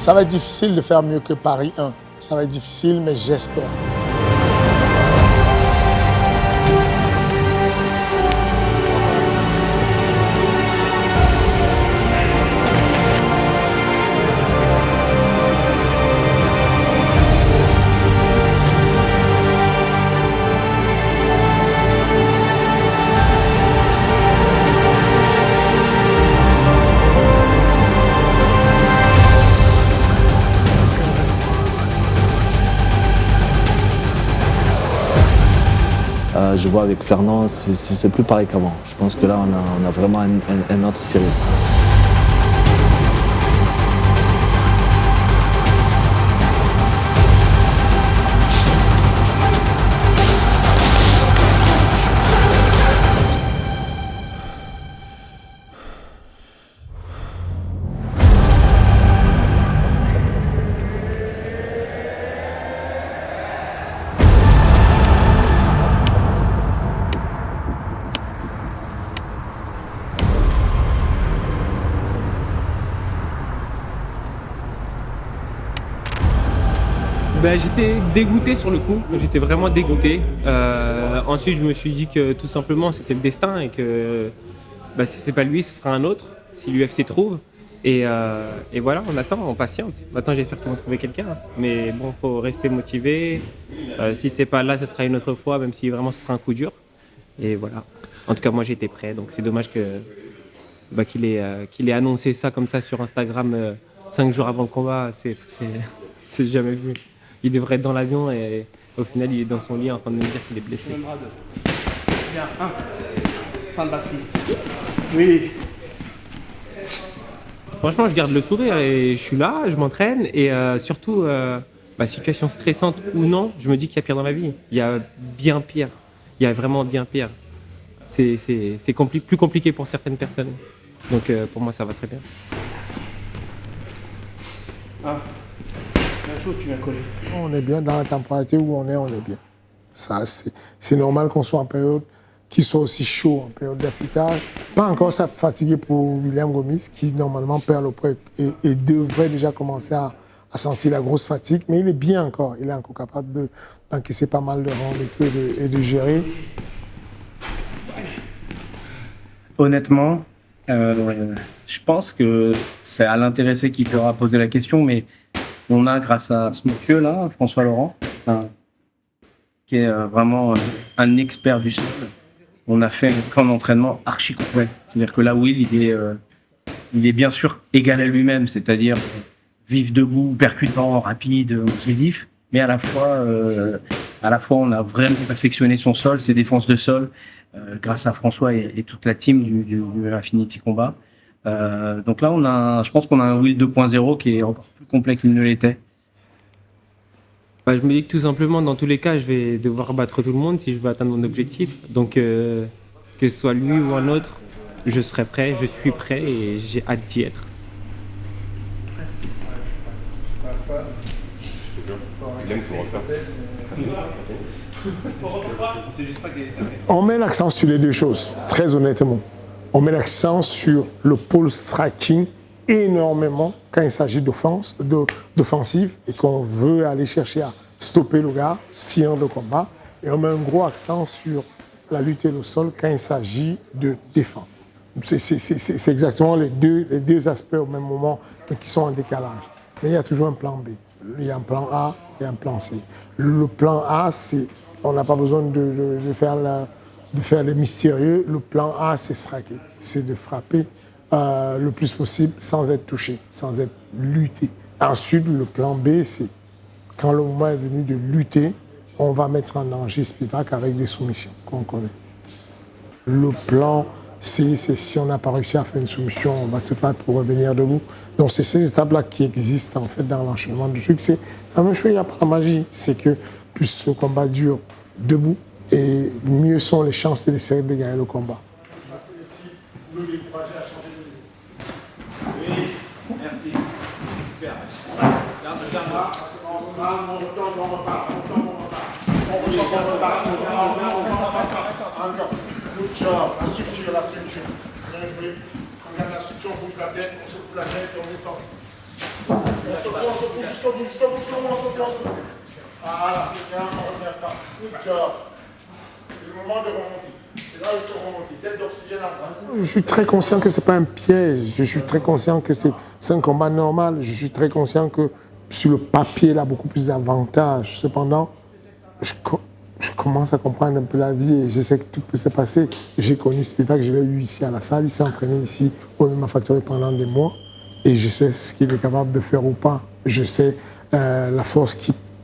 Ça va être difficile de faire mieux que Paris 1. Ça va être difficile, mais j'espère. Je vois avec Fernand, c'est plus pareil qu'avant. Je pense que là, on a vraiment un autre sérieux. J'étais dégoûté sur le coup, j'étais vraiment dégoûté. Ensuite, je me suis dit que tout simplement c'était le destin et que si c'est pas lui, ce sera un autre, si l'UFC trouve. Et voilà, on attend, on patiente. Maintenant, j'espère qu'ils vont trouver quelqu'un. Mais bon, faut rester motivé. Si c'est pas là, ce sera une autre fois, même si vraiment ce sera un coup dur. Et voilà. En tout cas, moi j'étais prêt, donc c'est dommage qu'il ait annoncé ça comme ça sur Instagram 5 jours avant le combat. C'est jamais vu. Il devrait être dans l'avion et au final, il est dans son lit en train de me dire qu'il est blessé. Bien, fin de Baptiste. Oui. Franchement, je garde le sourire et je suis là, je m'entraîne et surtout, situation stressante ou non, je me dis qu'il y a pire dans la vie. Il y a bien pire. Il y a vraiment bien pire. C'est plus compliqué pour certaines personnes. Donc pour moi, ça va très bien. La chose, tu viens coller. On est bien dans la temporalité où on est bien. Ça, c'est normal qu'on soit en période, qu'il soit aussi chaud, en période d'affûtage. Pas encore ça fatigué pour William Gomis, qui normalement perd le prêt et devrait déjà commencer à sentir la grosse fatigue. Mais il est bien encore. Il est encore capable d'encaisser pas mal de rangs et de gérer. Honnêtement, je pense que c'est à l'intéressé qui pourra poser la question, mais on a, grâce à ce monsieur-là, François Laurent, qui est vraiment un expert du sol, on a fait un camp d'entraînement archi complet. C'est-à-dire que là, Will, il est bien sûr égal à lui-même, c'est-à-dire vif debout, percutant, rapide, incisif, mais à la fois, on a vraiment perfectionné son sol, ses défenses de sol, grâce à François et toute la team du Infinity Combat. Donc là, je pense qu'on a un Will 2.0 qui est encore plus complet qu'il ne l'était. Je me dis que tout simplement, dans tous les cas, je vais devoir battre tout le monde si je veux atteindre mon objectif. Donc, que ce soit lui ou un autre, je serai prêt, je suis prêt et j'ai hâte d'y être. On met l'accent sur les deux choses, très honnêtement. On met l'accent sur le pôle striking énormément quand il s'agit d'offensive et qu'on veut aller chercher à stopper le gars, finir le combat. Et on met un gros accent sur la lutte et le sol quand il s'agit de défendre. C'est exactement les deux aspects au même moment, mais qui sont en décalage. Mais il y a toujours un plan B. Il y a un plan A et un plan C. Le plan A, on n'a pas besoin de faire les mystérieux. Le plan A, c'est striker. C'est de frapper le plus possible sans être touché, sans être lutté. Ensuite, le plan B, c'est quand le moment est venu de lutter, on va mettre en danger Spivak avec des soumissions qu'on connaît. Le plan C, c'est si on n'a pas réussi à faire une soumission, on va se battre pour revenir debout. Donc c'est ces étapes-là qui existent en fait dans l'enchaînement du truc. C'est la même chose, il n'y a pas de magie. C'est que plus le combat dure debout, et mieux sont les chances d'essayer de gagner le combat. Oui, merci. Super. La structure. Bien joué. On garde la structure, on bouge la tête, on secoue la tête et on est sorti. Voilà, c'est bien, on revient face. Good job. C'est le moment de remonter. C'est là où il faut remonter. Tête d'oxygène en face. Je suis très conscient que ce n'est pas un piège. Je suis très conscient que c'est un combat normal. Je suis très conscient que sur le papier, il a beaucoup plus d'avantages. Cependant, je commence à comprendre un peu la vie et je sais que tout peut se passer. J'ai connu Spivak, je l'ai eu ici à la salle. Il s'est entraîné ici au MMA Factory pendant des mois. Et je sais ce qu'il est capable de faire ou pas. Je sais la force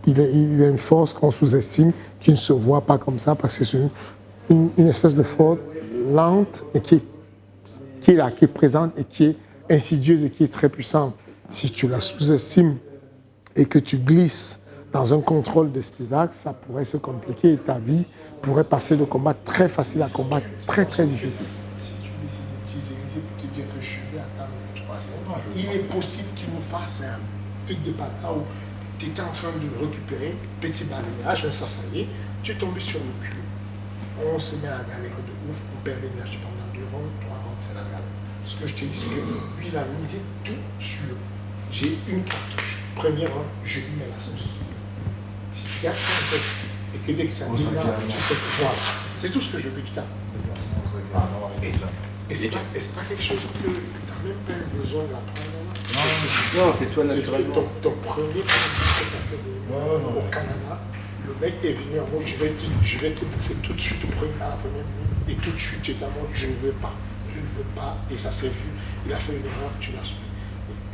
il a une force qu'on sous-estime, qui ne se voit pas comme ça, parce que c'est une espèce de force lente, mais qui est là, qui est présente et qui est insidieuse et qui est très puissante. Si tu la sous-estimes et que tu glisses dans un contrôle de Spivak, ça pourrait se compliquer et ta vie pourrait passer de combat très facile à combat très très difficile. Si tu décides d'utiliser pour te dire que je vais attendre le troisième, il est possible qu'il nous fasse un truc de bataille où tu étais en train de récupérer, petit balayage, ça y est, tu es tombé sur le cul. On se met à galérer de ouf, on perd l'énergie pendant 2 rounds, 3 rounds, c'est la galère. Ce que je te dis, c'est que lui, il a misé tout sur. J'ai une cartouche. Premier round, je lui mets la sauce. Si tu gardes ça en tête, et que dès que ça démarre, tu sais que voilà. C'est tout ce que je veux du temps. Et c'est pas quelque chose que tu n'as même pas besoin de l'apprendre. Non, c'est toi naturellement. Ton premier combat que tu as fait au Canada, le mec est venu en mode je vais te bouffer tout de suite à la première minute. Et tout de suite, tu es en mode je ne veux pas. Et ça s'est vu. Il a fait une erreur, tu l'as suivi.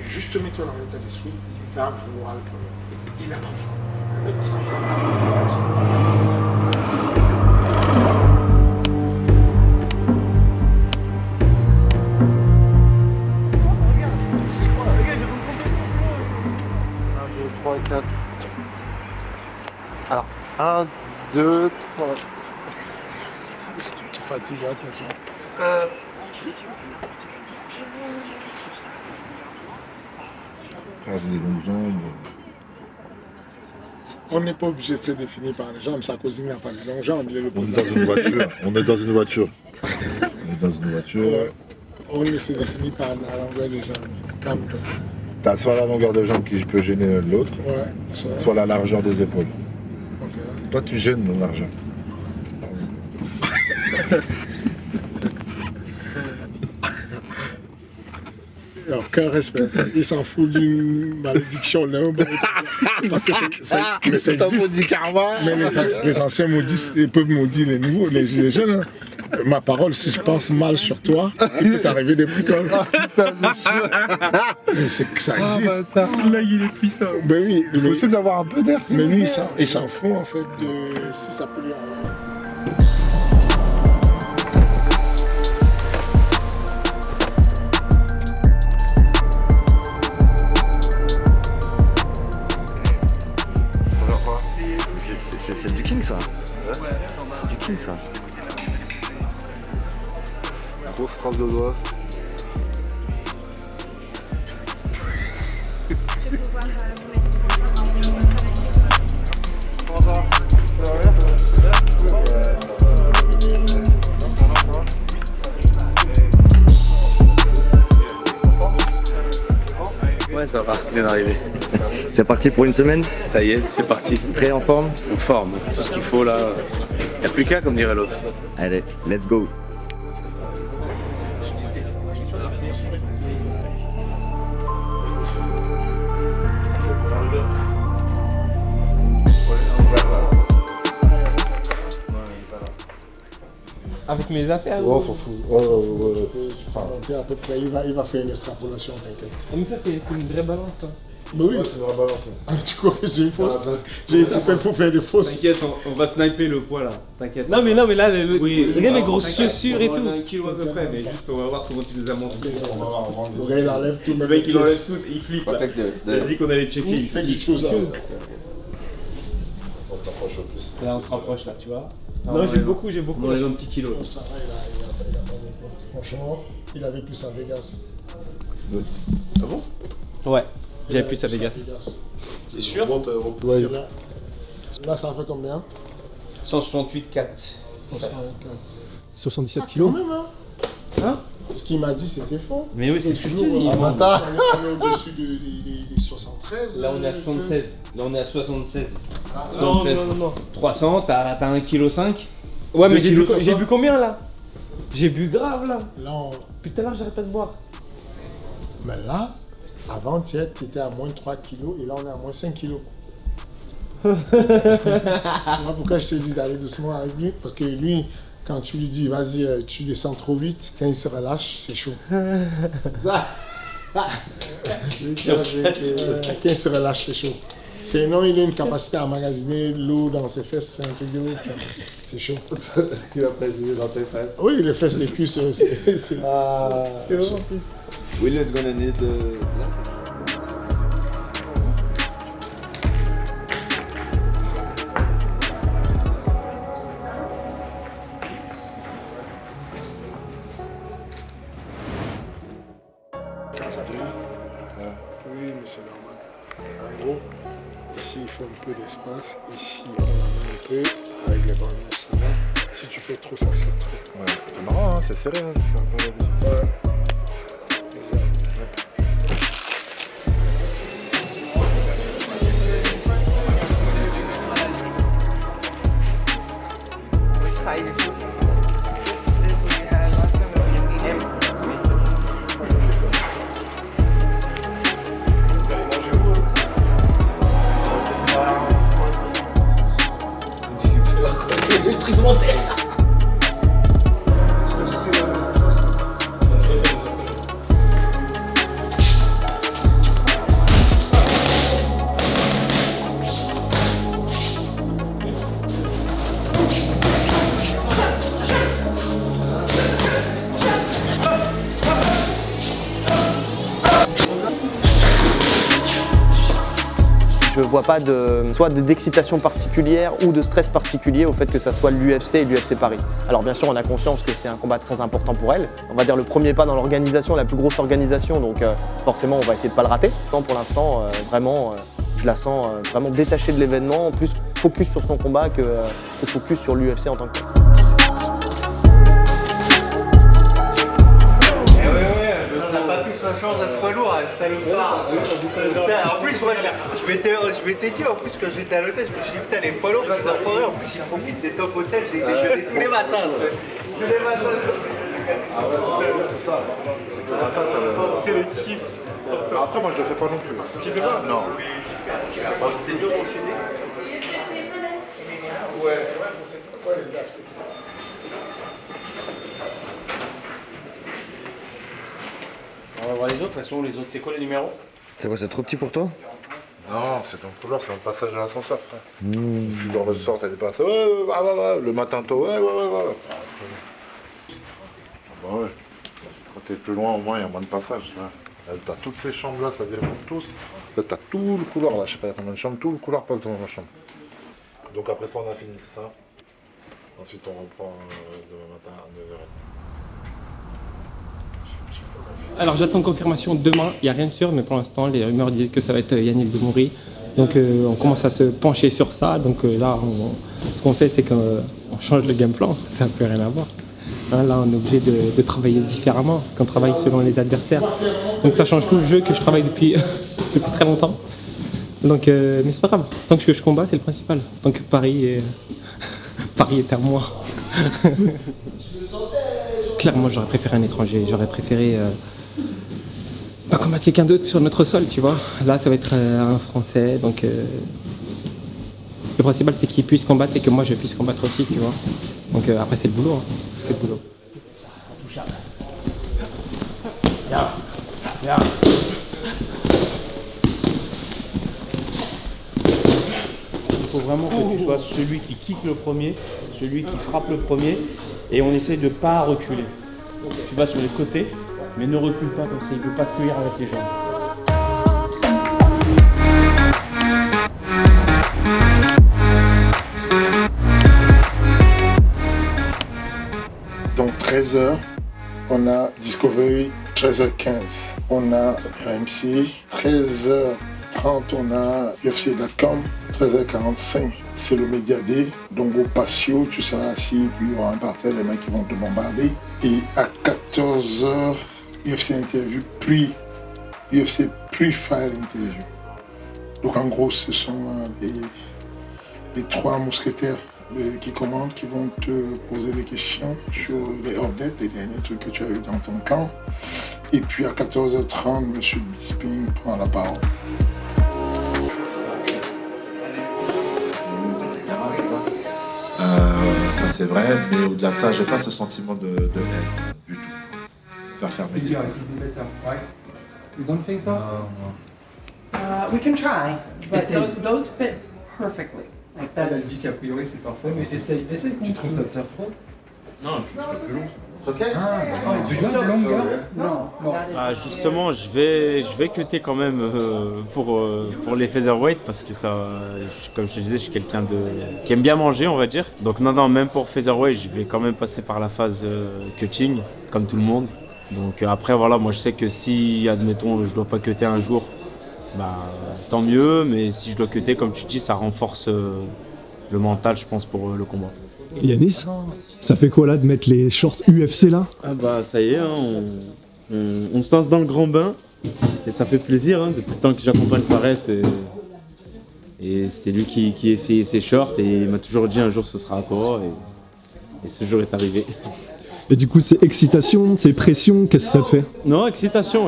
Et juste mets-toi dans l'état d'esprit, il va vouloir le premier. Et il n'a pas le choix. Le mec qui Alors, 1, 2, 3. Tu fatigues, hein, maintenant. J'ai des longues jambes. On n'est pas obligé de se définir par les jambes. Sarkozy n'a pas de longues jambes. Il est le On est dans une voiture. On est dans une voiture. On ne se définit pas la longueur des jambes. Calme-toi. T'as soit la longueur de jambe qui peut gêner l'autre, Ouais, soit la largeur des épaules. Ok. Toi, tu gênes la largeur. Alors, aucun respect. Il s'en fout d'une malédiction. Là, parce que mais ça existe. Du karma. Mais les anciens maudits, ils peuvent maudire les nouveaux, les jeunes. Hein. Ma parole, si je pense mal sur toi, il peut t'arriver des bricoles. Mais c'est que ça existe. Là, il est puissant. Ben oui, C'est possible d'avoir un peu d'air. mais lui, il s'en fout en fait de si ça peut lui arriver. C'est du king ça. C'est du king ça. Grosse trace de doigt. Ouais, ça va, bien arrivé. C'est parti pour une semaine. Ça y est, c'est parti. Prêt en forme. On forme, tout ce qu'il faut là. Il n'y a plus qu'à, comme dirait l'autre. Allez, let's go. Avec mes affaires. On s'en fout. À peu près, il va faire une extrapolation, t'inquiète. Mais ça, c'est une vraie balance, ça. Mais oui. C'est une vraie balance. Tu crois que j'ai une fausse? J'ai été appelé pour faire des fausses. T'inquiète, on va sniper le poids là. T'inquiète. Non, mais là, regarde les grosses chaussures et tout. 1 kilo à peu près, mais juste on va voir comment tu nous as menti. Le gars, il enlève tout. Le mec, il enlève tout, il flippe là. Il a dit qu'on allait checker. Fait quelque chose. On se rapproche au plus. Là, on se rapproche là, tu vois. Non, j'ai beaucoup. On enlève un petit kilo. Ça va, il a pas de poids. Franchement, il avait plus à Vegas. Ah bon? Ouais, j'avais plus à Vegas. T'es sûr? Ouais. Là, ça fait combien? 168,4. 144. 77 Quand kilos. même, hein? Hein? Ce qu'il m'a dit, c'était faux. Mais oui, c'est toujours. On est au-dessus des 73. Là, on est à 76. Là, on est à 76. Non. 300, t'as 1,5 kg. Ouais, mais j'ai bu combien là? J'ai bu grave là. Là, Depuis tout à l'heure, j'arrête pas de boire. mais là, avant-hier, tu étais à moins 3 kilos et là, on est à moins 5 kilos. Moi, pourquoi je te dis d'aller doucement avec lui? Parce que lui, quand tu lui dis, vas-y, tu descends trop vite, quand il se relâche, c'est chaud. Quand il se relâche, c'est chaud. Sinon, il a une capacité à emmagasiner l'eau dans ses fesses, c'est un truc de ouf. C'est chaud. Il a précisé dans tes fesses. Oui, les fesses, les cuisses, c'est chaud. William's gonna need Ça brille. Oui, mais c'est normal. En gros, ici, il faut un peu d'espace. Ici, on en met un peu. Avec les bandages, ça va. Si tu fais trop, ça sert trop. Ouais, c'est marrant, hein, c'est serré. Hein. Ouais. Je vois pas soit d'excitation particulière ou de stress particulier au fait que ça soit l'UFC et l'UFC Paris. Alors bien sûr, on a conscience que c'est un combat très important pour elle. On va dire le premier pas dans l'organisation, la plus grosse organisation, donc forcément on va essayer de pas le rater. Pour l'instant, vraiment, je la sens vraiment détachée de l'événement, plus focus sur son combat que focus sur l'UFC en tant que tel. Chance d'être poids lourd, salopard. En plus, moi, je m'étais dit, en plus, quand j'étais à l'hôtel, je me suis dit, putain, les poids lourds, ils en font rien. En plus, ils profitent des top hôtels, j'ai déjeuné tous les matins. Tous les matins. Ah ouais, c'est ça. C'est le kiff. Après, moi, je le fais pas non plus. Tu fais pas? Non. C'était dur d'enchaîner. Ouais, c'est quoi les dates? On va voir les autres, elles sont où les autres? C'est quoi les numéros? C'est quoi, c'est trop petit pour toi? Non, c'est ton couloir, c'est un passage de l'ascenseur, frère. Tu dois ressortir, t'as des passages. Ouais. Le matin tôt, ouais. Bah ouais. Quand t'es plus loin, au moins, il y a moins de passages. T'as toutes ces chambres-là, c'est-à-dire pour tous. Là, t'as tout le couloir, là, je sais pas combien de chambres, tout le couloir passe devant ma chambre. Donc après ça, on a fini ça. Ensuite, on reprend demain matin à 9h30. Alors j'attends confirmation demain, il n'y a rien de sûr, mais pour l'instant les rumeurs disent que ça va être Yanis Demouri. Donc on commence à se pencher sur ça. Donc là, ce qu'on fait, c'est qu'on change le game plan, ça n'a plus rien à voir. Hein, là, on est obligé de travailler différemment, parce qu'on travaille selon les adversaires. Donc ça change tout le jeu que je travaille depuis très longtemps. Donc, mais c'est pas grave, tant que je combats, c'est le principal. Tant que Paris est à moi. Clairement, j'aurais préféré un étranger, j'aurais préféré pas combattre quelqu'un d'autre sur notre sol, tu vois. Là, ça va être un Français, donc le principal, c'est qu'il puisse combattre et que moi, je puisse combattre aussi, tu vois. Donc après, c'est le boulot, hein. C'est le boulot. Il faut vraiment que tu sois celui qui kick le premier, celui qui frappe le premier, et on essaie de ne pas reculer. Tu vas sur les côtés, mais ne recule pas comme ça, il ne peut pas te cueillir avec les jambes. Donc 13h, on a Discovery, 13h15, on a RMC, 13h30, on a UFC.com, 13h45, c'est le Média Day. Donc au patio, tu seras assis, puis il y aura un parterre, les mecs qui vont te bombarder. Et à 14h, UFC interview, UFC pre-fire interview. Donc en gros, ce sont les 3 mousquetaires qui commandent, qui vont te poser des questions sur les updates, les derniers trucs que tu as eu dans ton camp. Et puis à 14h30, M. Bisping prend la parole. Ça c'est vrai, mais au-delà de ça, j'ai pas ce sentiment de haine du tout. Faire fermer les portes. You don't think so? We can try, but those fit perfectly. Like Elle that's. dit qu'a priori c'est parfait, mais essaye. Tu trouves ça te sert trop? Non, je trouve ça plus long. Justement, je vais cutter quand même pour les featherweight parce que ça, comme je te disais, je suis quelqu'un qui aime bien manger, on va dire. Donc non, même pour featherweight, je vais quand même passer par la phase cutting, comme tout le monde. Donc après, voilà, moi je sais que si, admettons, je dois pas cutter un jour, tant mieux. Mais si je dois cutter, comme tu dis, ça renforce le mental, je pense, pour le combat. Yanis, ça fait quoi là de mettre les shorts UFC là? Ça y est, hein, on se lance dans le grand bain et ça fait plaisir, hein, depuis le temps que j'accompagne Fares et c'était lui qui essayait ses shorts et il m'a toujours dit un jour ce sera à toi et ce jour est arrivé. Et du coup c'est excitation, c'est pression, qu'est-ce que ça te fait? Non, excitation,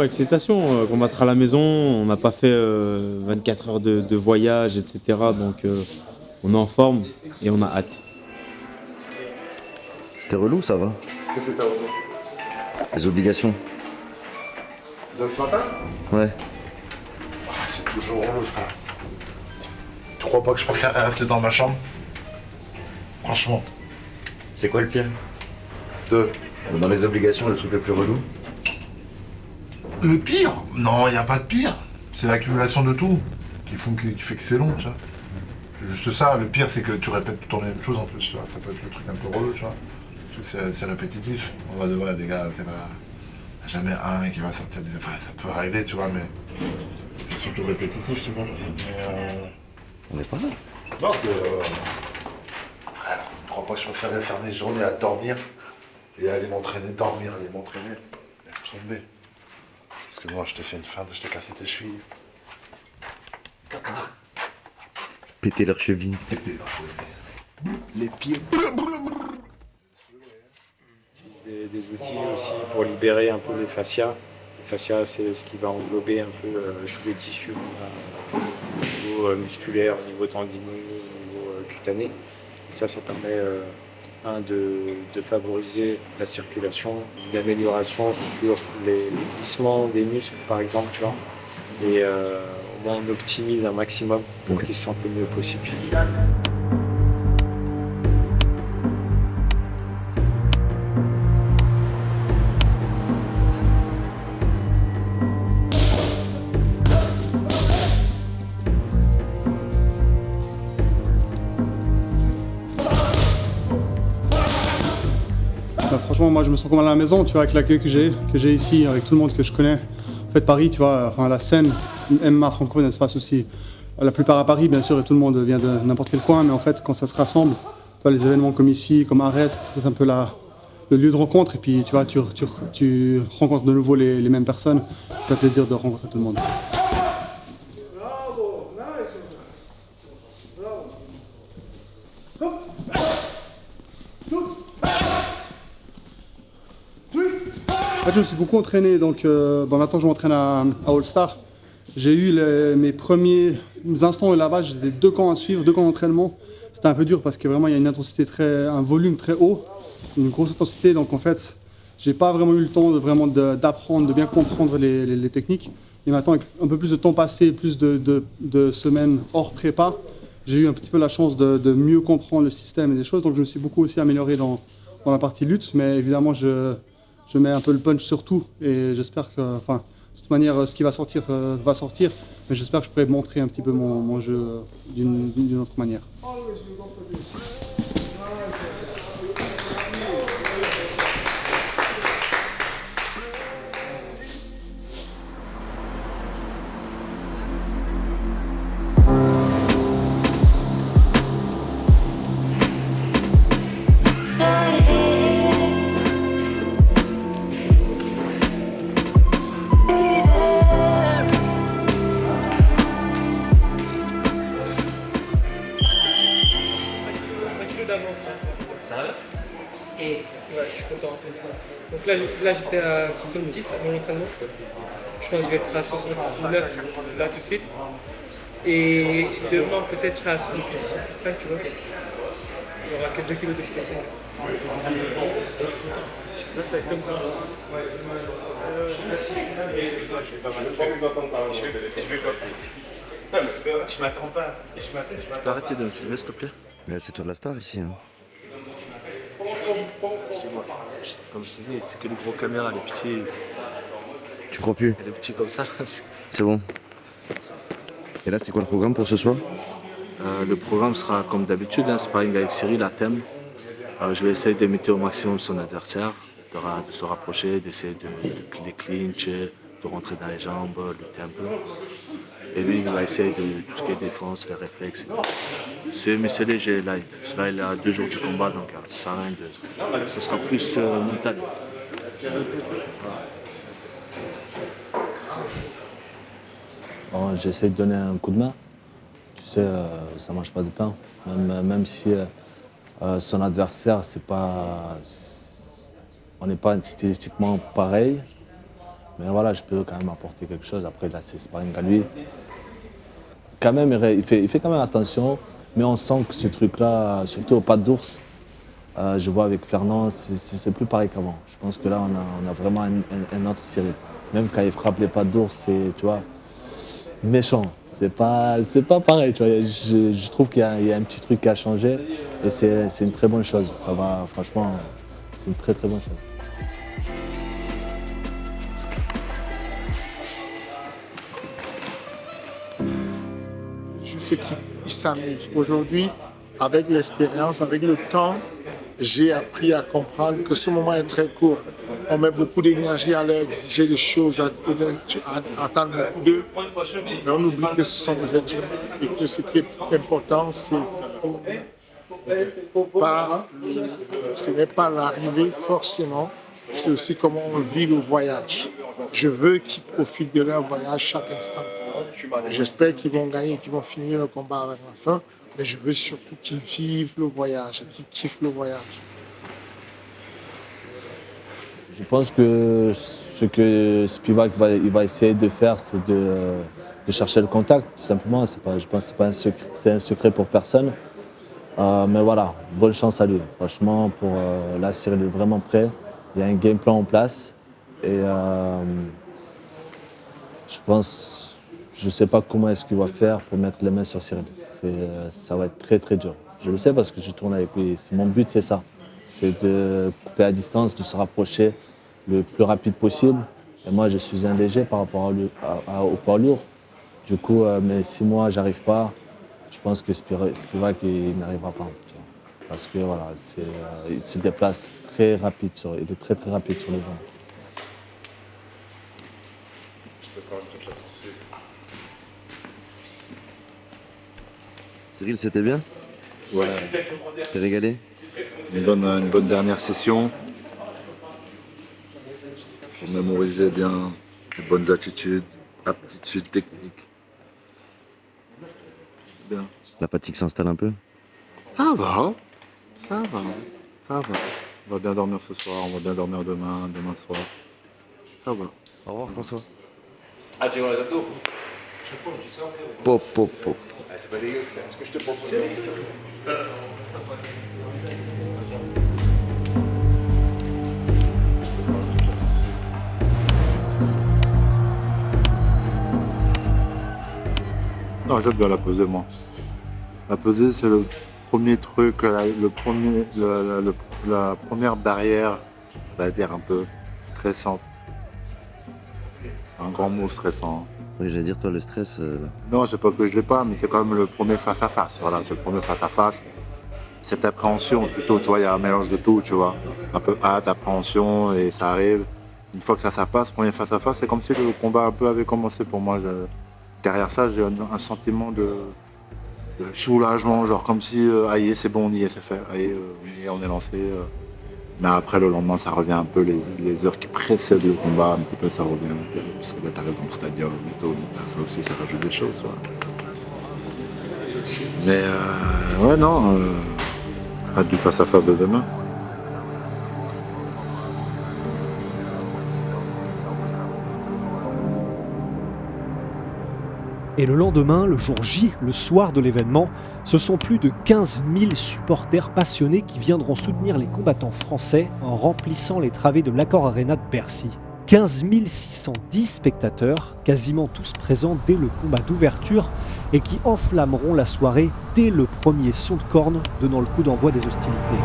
combattre à la maison, on n'a pas fait 24 heures de voyage, etc. Donc on est en forme et on a hâte. C'était relou, ça va? Qu'est-ce que t'as relou? Les obligations. De ce matin? Ouais. C'est toujours relou, frère. Tu crois pas que je préfère rester dans ma chambre? Franchement. C'est quoi le pire? Dans les obligations, le truc le plus relou? Le pire? Non, il n'y a pas de pire. C'est l'accumulation de tout qui fait que c'est long, tu vois. Juste ça, le pire c'est que tu répètes tout le temps les mêmes choses en plus, tu vois. Ça peut être le truc un peu relou, tu vois. C'est répétitif. On va devoir, les gars, c'est pas jamais un qui va sortir des... Enfin, ça peut arriver, tu vois, mais c'est surtout répétitif, tu vois. Mais on n'est pas là. Non, c'est... Frère, je crois pas que je préférerais faire mes journées à dormir et aller m'entraîner, laisse tomber. Parce que moi, je t'ai fait une feinte, je t'ai cassé tes chevilles. Caca. Péter leur cheville. Les pieds. Des outils aussi pour libérer un peu les fascias. Les fascias, c'est ce qui va englober un peu tous les tissus au niveau musculaire, au niveau tendineux, au niveau cutané. Et ça permet de favoriser la circulation, d'amélioration sur les glissements des muscles, par exemple, tu vois. Et au moins on optimise un maximum pour qu'ils se sentent le mieux possible. Franchement, moi je me sens comme à la maison, tu vois, avec l'accueil que j'ai ici, avec tout le monde que je connais. En fait, Paris, tu vois, enfin, la scène MMA francophone, elle se passe aussi. La plupart à Paris, bien sûr, et tout le monde vient de n'importe quel coin, mais en fait, quand ça se rassemble, tu vois, les événements comme ici, comme Arès, c'est un peu le lieu de rencontre, et puis tu vois, tu rencontres de nouveau les mêmes personnes. Ça fait plaisir de rencontrer tout le monde. En fait, je me suis beaucoup entraîné, donc maintenant je m'entraîne à All Star. J'ai eu mes premiers instants là-bas, j'avais 2 camps à suivre, 2 camps d'entraînement. C'était un peu dur parce que vraiment il y a une intensité un volume très haut, une grosse intensité, donc en fait j'ai pas vraiment eu le temps d'apprendre, de bien comprendre les techniques. Et maintenant avec un peu plus de temps passé, plus de semaines hors prépa, j'ai eu un petit peu la chance de mieux comprendre le système et des choses, donc je me suis beaucoup aussi amélioré dans la partie lutte, mais évidemment je mets un peu le punch sur tout et j'espère que, enfin, de toute manière, ce qui va sortir, mais j'espère que je pourrai montrer un petit peu mon jeu d'une autre manière. là j'étais à 70 avant l'entraînement. Je pense que je vais être à 69 là tout de suite. Et demain peut-être je serai à 65, tu vois. Il n'y aura que 2 kilos de 65. Là ça va être comme ça. Je m'attends pas. Tu peux arrêter de me filmer, s'il te plaît? Mais c'est toi de la star ici. Hein. Dis-moi, comme je disais, c'est que les gros caméras, les petits. Tu crois plus? Et les petits comme ça. C'est bon. Et là, c'est quoi le programme pour ce soir? Le programme sera comme d'habitude, hein, sparring avec Cyril à thème. Je vais essayer d'imiter au maximum son adversaire, de se rapprocher, d'essayer de les clincher, de rentrer dans les jambes, lutter un peu. Et lui, il va essayer de tout ce qui est défense, les réflexes. Mais c'est léger, là il a 2 jours du combat, donc ça sera plus mental. Bon, j'essaie de donner un coup de main. Tu sais, ça ne mange pas de pain. Même si son adversaire, on n'est pas stylistiquement pareil. Mais voilà, je peux quand même apporter quelque chose. Après, là, c'est sparring à lui. Quand même, il fait quand même attention. Mais on sent que ce truc-là, surtout au pas d'ours, je vois avec Fernand, c'est plus pareil qu'avant. Je pense que là, on a vraiment un autre Cyril. Même quand il frappe les pas d'ours, c'est, tu vois, méchant. C'est pas pareil, tu vois. Je trouve qu'il y a un petit truc qui a changé. Et c'est une très bonne chose. Ça va, franchement, c'est une très très bonne chose. Je sais qu'ils s'amusent. Aujourd'hui, avec l'expérience, avec le temps, j'ai appris à comprendre que ce moment est très court. On met beaucoup d'énergie à leur exiger des choses, à attendre beaucoup d'eux, mais on oublie que ce sont des êtres humains et que ce qui est important, ce n'est pas l'arrivée forcément, c'est aussi comment on vit le voyage. Je veux qu'ils profitent de leur voyage chaque instant. J'espère qu'ils vont gagner, qu'ils vont finir le combat avec la fin, mais je veux surtout qu'ils vivent le voyage, qu'ils kiffent le voyage. Je pense que ce que Spivak va essayer de faire, c'est de chercher le contact, tout simplement. Je pense que c'est un secret pour personne. Mais voilà, bonne chance à lui. Franchement, là, Cyril est vraiment prêt. Il y a un game plan en place. Et je ne sais pas comment est-ce qu'il va faire pour mettre les mains sur Cyril. Ça va être très très dur. Je le sais parce que je tourne avec lui. Mon but, c'est ça. C'est de couper à distance, de se rapprocher le plus rapide possible. Et moi, je suis un léger par rapport au poids lourd. Du coup, mais si moi, j'arrive pas, je pense que Spivak, il n'arrivera pas. Tu vois. Parce que voilà, il se déplace très rapide, il est très très rapide sur les jambes. Je peux quand même toute la poursuivre. Cyril, c'était bien? Ouais. T'es régalé? Une bonne dernière session. Faut mémoriser bien les bonnes attitudes, aptitudes techniques. Bien. La fatigue s'installe un peu? Ça va. On va bien dormir ce soir, on va bien dormir demain soir. Ça va. Au revoir François. Ah, tu vois le dos? Chaque fois, je dis ça. Pop. Ah, c'est pas dégueu, ce que je te propose. Non, j'aime bien la pesée, moi. La pesée, c'est le premier truc, la première barrière, on va dire un peu stressante. C'est un grand mot, stressant. Oui, j'allais dire, toi, le stress... Non, c'est pas que je l'ai pas, mais c'est quand même le premier face-à-face. Voilà, c'est le premier face-à-face. Cette appréhension, plutôt, tu vois, il y a un mélange de tout, tu vois. Un peu hâte, appréhension, et ça arrive. Une fois que ça passe, premier face-à-face, c'est comme si le combat un peu avait commencé pour moi. Derrière ça, j'ai un sentiment de soulagement, genre comme si, aïe, c'est bon, on y est, c'est fait. Aïe, on est lancé. Mais après, le lendemain, ça revient un peu, les heures qui précèdent le combat, un petit peu, ça revient. Parce que là, t'arrives dans le stadium et tout, ça aussi, ça rajoute des choses, tu vois. Mais, ouais, non, hâte du face-à-face de demain. Et le lendemain, le jour J, le soir de l'événement, ce sont plus de 15 000 supporters passionnés qui viendront soutenir les combattants français en remplissant les travées de l'Accor Arena de Bercy. 15 610 spectateurs, quasiment tous présents dès le combat d'ouverture et qui enflammeront la soirée dès le premier son de corne donnant le coup d'envoi des hostilités.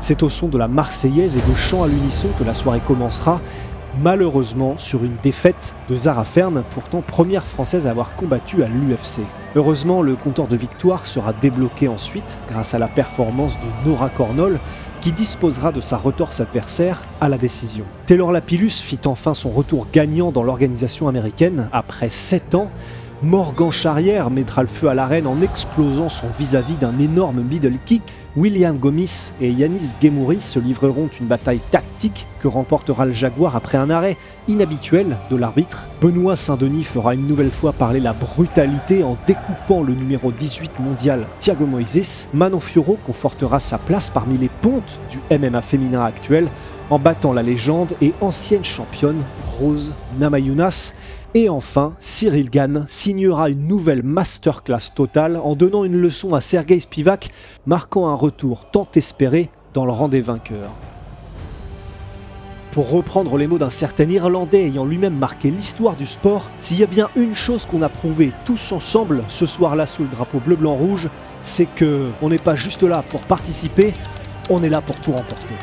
C'est au son de la Marseillaise et de chants à l'unisson que la soirée commencera, malheureusement sur une défaite de Zara Fern, pourtant première française à avoir combattu à l'UFC. Heureusement, le compteur de victoire sera débloqué ensuite grâce à la performance de Nora Cornol, qui disposera de sa retorse adversaire à la décision. Taylor Lapillus fit enfin son retour gagnant dans l'organisation américaine après 7 ans. Morgan Charrière mettra le feu à l'arène en explosant son vis-à-vis d'un énorme middle kick. William Gomis et Yanis Gemouri se livreront une bataille tactique que remportera le Jaguar après un arrêt inhabituel de l'arbitre. Benoît Saint-Denis fera une nouvelle fois parler la brutalité en découpant le numéro 18 mondial Thiago Moises. Manon Fiorot confortera sa place parmi les pontes du MMA féminin actuel en battant la légende et ancienne championne Rose Namajunas. Et enfin, Cyril Gane signera une nouvelle masterclass totale en donnant une leçon à Sergei Spivak, marquant un retour tant espéré dans le rang des vainqueurs. Pour reprendre les mots d'un certain Irlandais ayant lui-même marqué l'histoire du sport, s'il y a bien une chose qu'on a prouvé tous ensemble ce soir-là sous le drapeau bleu-blanc-rouge, c'est qu'on n'est pas juste là pour participer, on est là pour tout remporter.